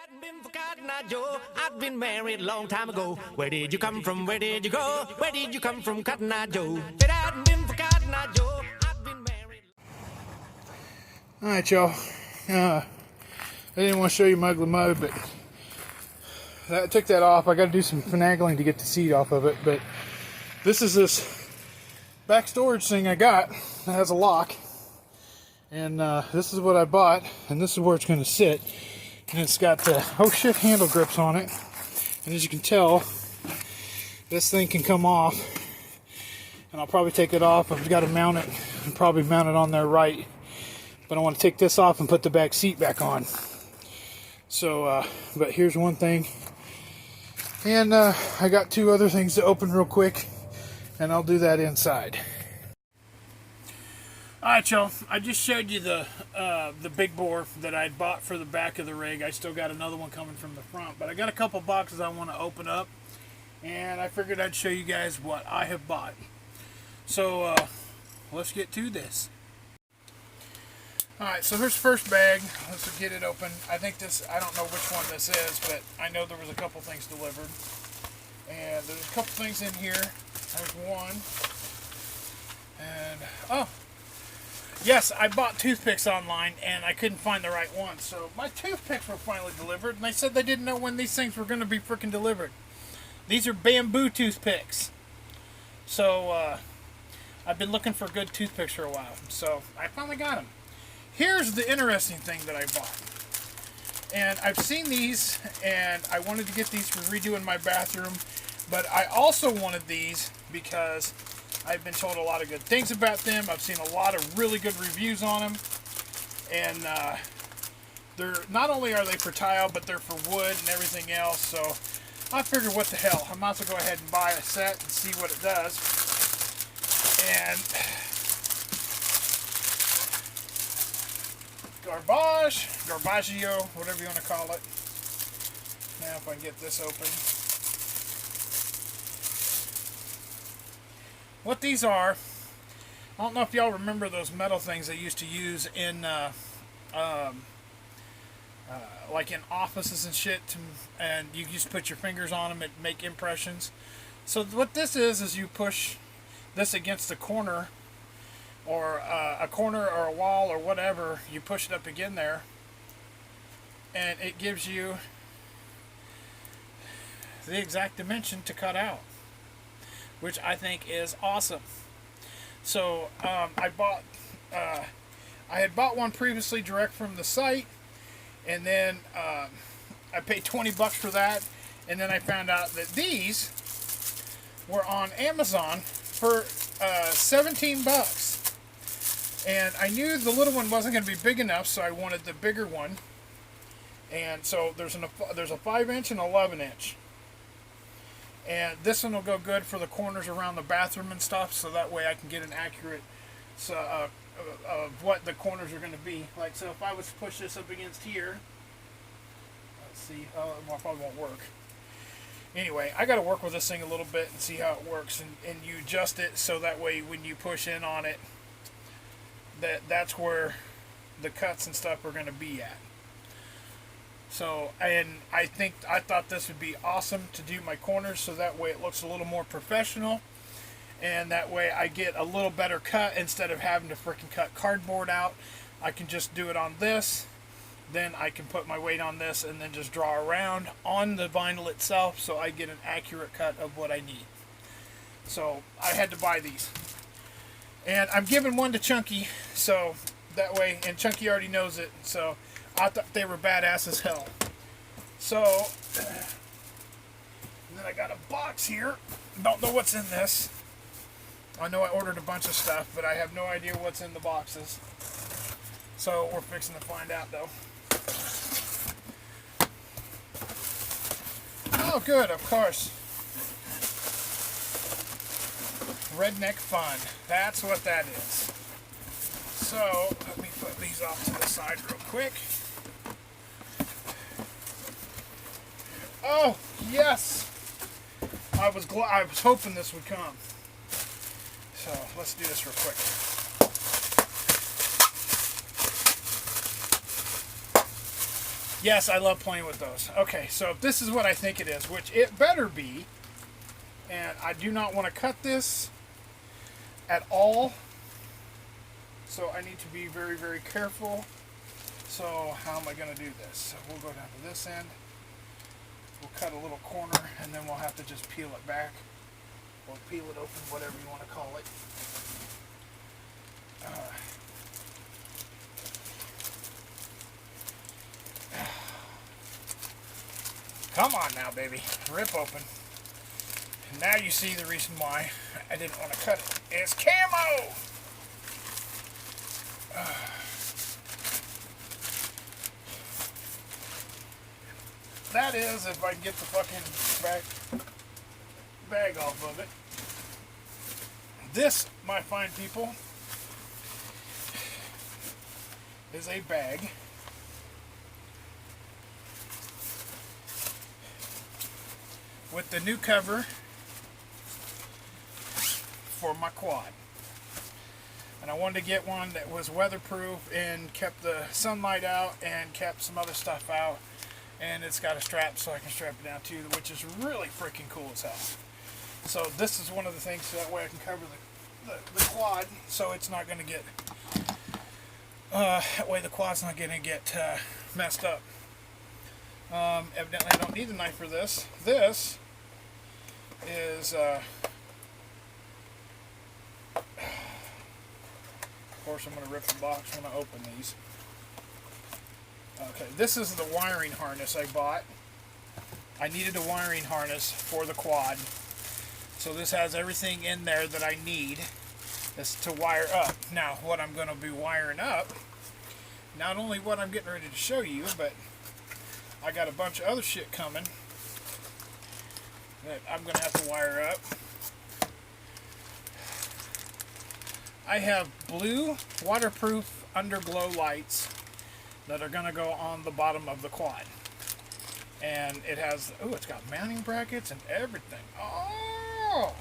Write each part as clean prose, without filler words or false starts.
hadn't been for Cotton Eye Joe, I'd been married a long time ago. Where did you come from? Where did you go? Where did you come from, Cotton Eye Joe? If it hadn't been for Cotton Eye Joe, I'd been married. Alright, y'all. I didn't want to show you my ugly mode, but I took that off. I got to do some finagling to get the seat off of it. But this is this back storage thing I got that has a lock. And this is what I bought, and this is where it's going to sit. And it's got the, oh shit, handle grips on it. And as you can tell, this thing can come off. And I'll probably take it off. I've got to mount it, and probably mount it on there right. But I want to take this off and put the back seat back on. So, but here's one thing. And I got two other things to open real quick, and I'll do that inside. Alright, y'all, I just showed you the big bore that I bought for the back of the rig. I still got another one coming from the front, but I got a couple boxes I want to open up, and I figured I'd show you guys what I have bought. So, let's get to this. Alright, so here's the first bag. Let's get it open. I think this, I don't know which one this is, but I know there was a couple things delivered. And there's a couple things in here. There's one. And, oh! Yes, I bought toothpicks online, and I couldn't find the right one. So my toothpicks were finally delivered, and they said they didn't know when these things were going to be freaking delivered. These are bamboo toothpicks. So I've been looking for good toothpicks for a while. So I finally got them. Here's the interesting thing that I bought. And I've seen these, and I wanted to get these for redoing my bathroom. But I also wanted these because I've been told a lot of good things about them. I've seen a lot of really good reviews on them. And they're not only are they for tile, but they're for wood and everything else. So I figured, what the hell, I might as well go ahead and buy a set and see what it does. And Garbaggio, whatever you want to call it. Now if I can get this open. What these are, I don't know if y'all remember those metal things they used to use in like in offices and shit, and you just put your fingers on them and make impressions. So what this is you push this against the corner, or a corner or a wall or whatever, you push it up again there, and it gives you the exact dimension to cut out, which I think is awesome. So I had bought one previously direct from the site, and then I paid 20 bucks for that, and then I found out that these were on Amazon for 17 bucks. And I knew the little one wasn't going to be big enough, so I wanted the bigger one. And so there's a 5-inch and 11-inch. And this one will go good for the corners around the bathroom and stuff, so that way I can get an accurate of what the corners are going to be. Like, so if I was to push this up against here, let's see, well, it probably won't work. Anyway, I got to work with this thing a little bit and see how it works, and you adjust it so that way when you push in on it, that's where the cuts and stuff are going to be at. So, and I thought this would be awesome to do my corners, so that way it looks a little more professional, and that way I get a little better cut instead of having to freaking cut cardboard out. I can just do it on this, then I can put my weight on this and then just draw around on the vinyl itself, so I get an accurate cut of what I need. So I had to buy these. And I'm giving one to Chunky, so that way, and Chunky already knows it, so I thought they were badass as hell. So, and then I got a box here. Don't know what's in this. I know I ordered a bunch of stuff, but I have no idea what's in the boxes. So we're fixing to find out, though. Oh, good, of course. Redneck Fun. That's what that is. So, let me put these off to the side real quick. Oh, yes! I was hoping this would come. So, let's do this real quick. Yes, I love playing with those. Okay, so if this is what I think it is, which it better be, and I do not want to cut this at all, so I need to be very, very careful. So how am I going to do this? So we'll go down to this end, we'll cut a little corner, and then we'll have to just peel it back, or peel it open, whatever you want to call it. Come on now, baby. Rip open. And now you see the reason why I didn't want to cut it. It's camo! That is, if I can get the fucking bag off of it. This, my fine people, is a bag with the new cover for my quad. And I wanted to get one that was weatherproof and kept the sunlight out and kept some other stuff out. And it's got a strap so I can strap it down too, which is really freaking cool as hell. So this is one of the things, so that way I can cover the quad, so it's not going to get, that way the quad's not going to get messed up. Evidently I don't need a knife for this. This is, of course I'm going to rip the box when I open these. Okay, this is the wiring harness I bought. I needed a wiring harness for the quad. So this has everything in there that I need is to wire up. Now, what I'm going to be wiring up, not only what I'm getting ready to show you, but I got a bunch of other shit coming that I'm going to have to wire up. I have blue waterproof underglow lights that are going to go on the bottom of the quad. And it has, oh, it's got mounting brackets and everything. Oh,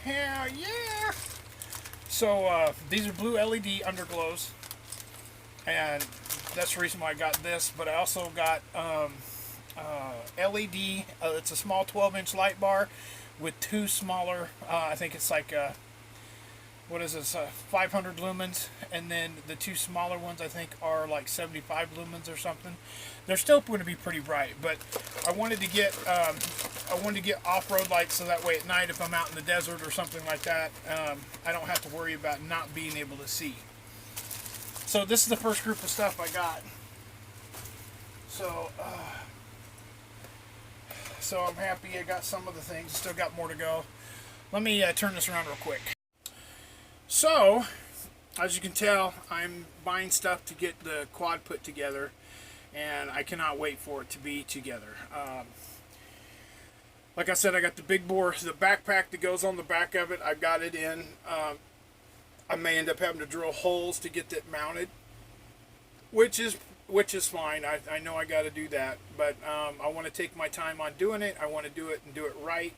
hell yeah. So these are blue LED underglows. And that's the reason why I got this. But I also got LED. It's a small 12-inch light bar with two smaller, I think it's like, what is this, 500 lumens, and then the two smaller ones I think are like 75 lumens or something. They're still going to be pretty bright, but I wanted to get off-road lights so that way at night if I'm out in the desert or something like that, I don't have to worry about not being able to see. So this is the first group of stuff I got. So I'm happy I got some of the things. Still got more to go. Let me turn this around real quick. So, as you can tell, I'm buying stuff to get the quad put together, and I cannot wait for it to be together. Like I said, I got the big bore, the backpack that goes on the back of it, I've got it in. I may end up having to drill holes to get that mounted, which is fine. I know I got to do that, but I want to take my time on doing it. I want to do it and do it right.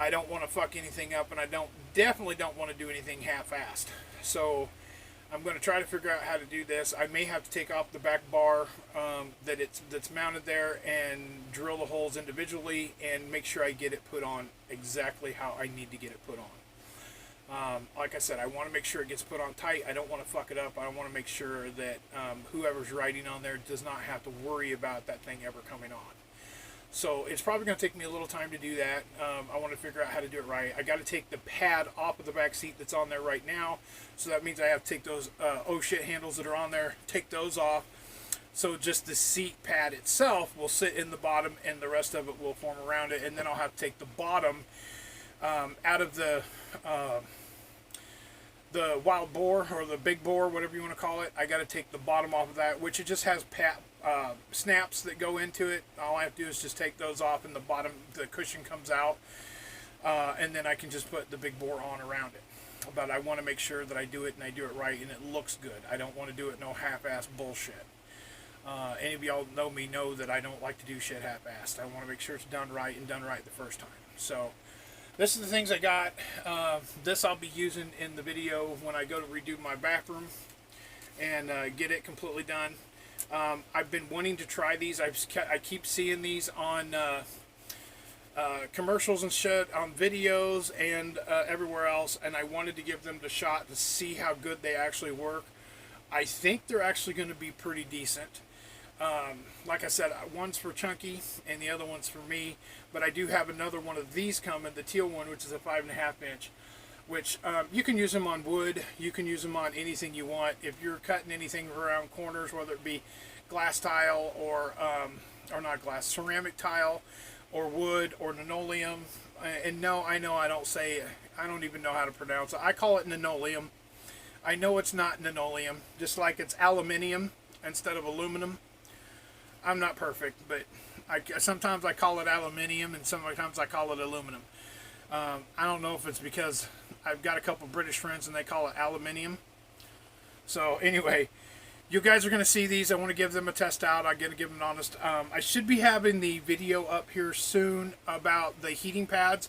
I don't want to fuck anything up, and I definitely don't want to do anything half-assed. So I'm going to try to figure out how to do this. I may have to take off the back bar that's mounted there and drill the holes individually and make sure I get it put on exactly how I need to get it put on. Like I said, I want to make sure it gets put on tight. I don't want to fuck it up. I want to make sure that whoever's riding on there does not have to worry about that thing ever coming on. So it's probably going to take me a little time to do that. I want to figure out how to do it right. I got to take the pad off of the back seat that's on there right now. So that means I have to take those oh shit handles that are on there, take those off. So just the seat pad itself will sit in the bottom and the rest of it will form around it. And then I'll have to take the bottom out of the wild boar or the big bore, whatever you want to call it. I got to take the bottom off of that, which it just has snaps that go into it. All I have to do is just take those off and the bottom, the cushion comes out, and then I can just put the big bore on around it. But I want to make sure that I do it and I do it right and it looks good. I don't want to do it no half-ass bullshit. Any of y'all know me know that I don't like to do shit half-assed. I want to make sure it's done right and done right the first time. So this is the things I got. This I'll be using in the video when I go to redo my bathroom and get it completely done. I've been wanting to try these. I keep seeing these on commercials and shit, on videos and everywhere else, and I wanted to give them the shot to see how good they actually work. I think they're actually going to be pretty decent. Like I said, one's for Chunky and the other one's for me, but I do have another one of these coming, the teal one, which is a 5.5 inch, which you can use them on wood, you can use them on anything you want. If you're cutting anything around corners, whether it be glass tile or not glass, ceramic tile, or wood or linoleum, and no, I know I don't even know how to pronounce it. I call it linoleum. I know it's not linoleum, just like it's aluminium instead of aluminum. I'm not perfect, but sometimes I call it aluminium and sometimes I call it aluminum. I don't know if it's because I've got a couple British friends and they call it aluminium. So anyway, you guys are going to see these. I want to give them a test out. I'm going to give them an honest. I should be having the video up here soon about the heating pads.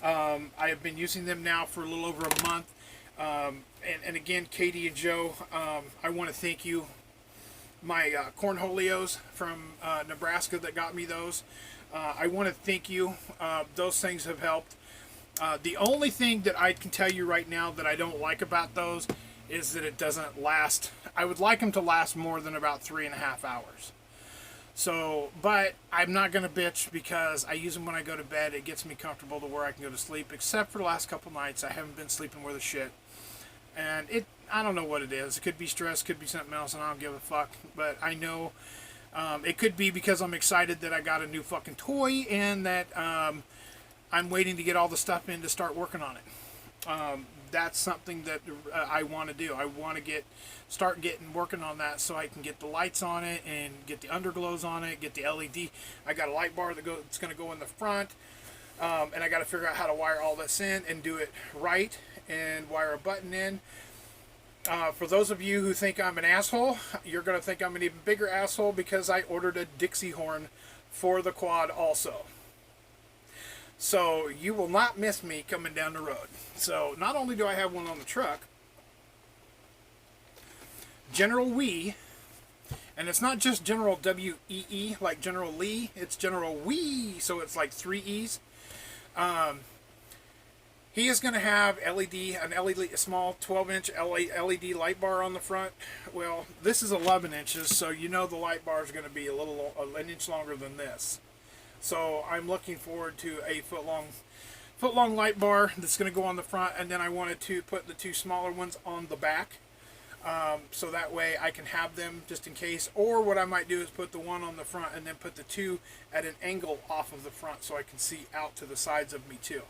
I have been using them now for a little over a month. And again, Katie and Joe, I want to thank you. My cornholios from Nebraska that got me those. I want to thank you. Those things have helped. The only thing that I can tell you right now that I don't like about those is that it doesn't last. I would like them to last more than about 3.5 hours. So, but I'm not going to bitch because I use them when I go to bed. It gets me comfortable to where I can go to sleep, except for the last couple nights. I haven't been sleeping worth a shit. And I don't know what it is. It could be stress, could be something else, and I don't give a fuck. But I know it could be because I'm excited that I got a new fucking toy and that I'm waiting to get all the stuff in to start working on it. That's something that I want to do. I want to start working on that so I can get the lights on it and get the underglows on it, get the LED. I got a light bar that's going to go in the front, and I got to figure out how to wire all this in and do it right and wire a button in. For those of you who think I'm an asshole, you're going to think I'm an even bigger asshole because I ordered a Dixie horn for the quad also. So you will not miss me coming down the road. So not only do I have one on the truck, General Wee, and it's not just General W-E-E like General Lee, it's General Wee, so it's like 3 E's. He is going to have a small 12-inch LED light bar on the front. Well, this is 11 inches, so you know the light bar is going to be an inch longer than this. So I'm looking forward to a foot-long light bar that's going to go on the front, and then I wanted to put the 2 smaller ones on the back, so that way I can have them just in case. Or what I might do is put the one on the front and then put the 2 at an angle off of the front so I can see out to the sides of me too.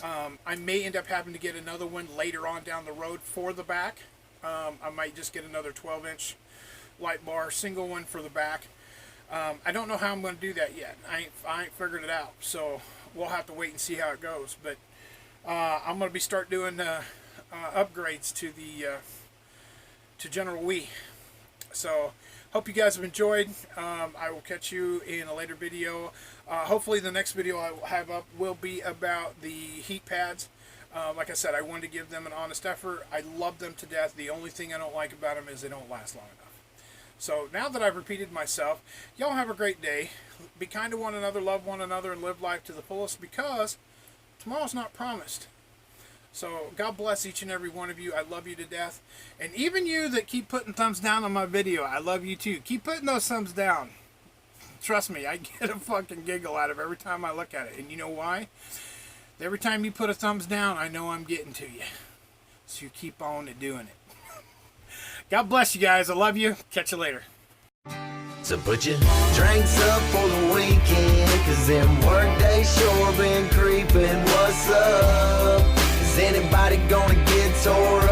I may end up having to get another one later on down the road for the back. I might just get another 12-inch light bar, single one for the back. I don't know how I'm going to do that yet. I ain't figured it out, so we'll have to wait and see how it goes. But I'm going to start doing upgrades to General Wee. So hope you guys have enjoyed. I will catch you in a later video. Hopefully the next video I will have up will be about the heat pads. Like I said, I wanted to give them an honest effort. I love them to death. The only thing I don't like about them is they don't last long enough. So now that I've repeated myself, y'all have a great day. Be kind to one another, love one another, and live life to the fullest, because tomorrow's not promised. So God bless each and every one of you. I love you to death. And even you that keep putting thumbs down on my video, I love you too. Keep putting those thumbs down. Trust me, I get a fucking giggle out of every time I look at it. And you know why? Every time you put a thumbs down, I know I'm getting to you. So you keep on doing it. God bless you guys. I love you. Catch you later. So put your drinks up for the weekend, 'cause them work days sure been creeping. What's up? Is anybody gonna get tore up?